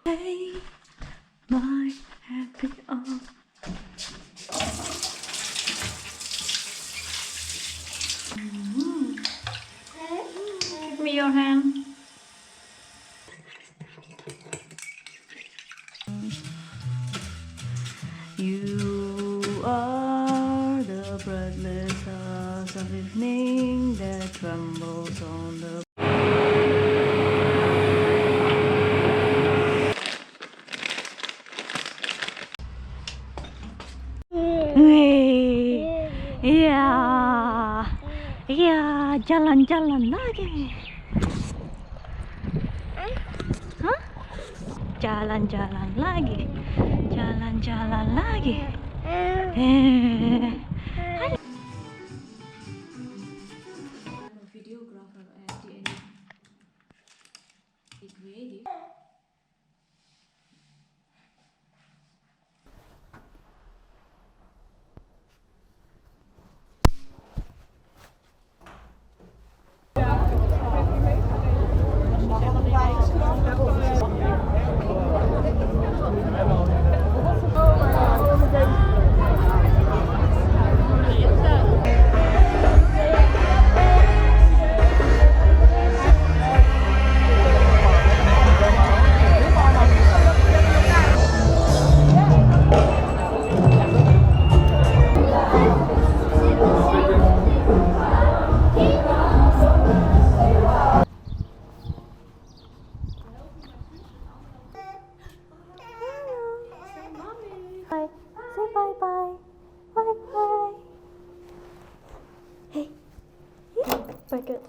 Hey, my happy all. Give me your hand. You are the breathless stars of evening that trembles on the iya, iya, jalan-jalan lagi. Hah? Jalan-jalan lagi, jalan-jalan lagi. Videographer at the creative. Bye. Say bye bye. Bye bye. Hey. Very good.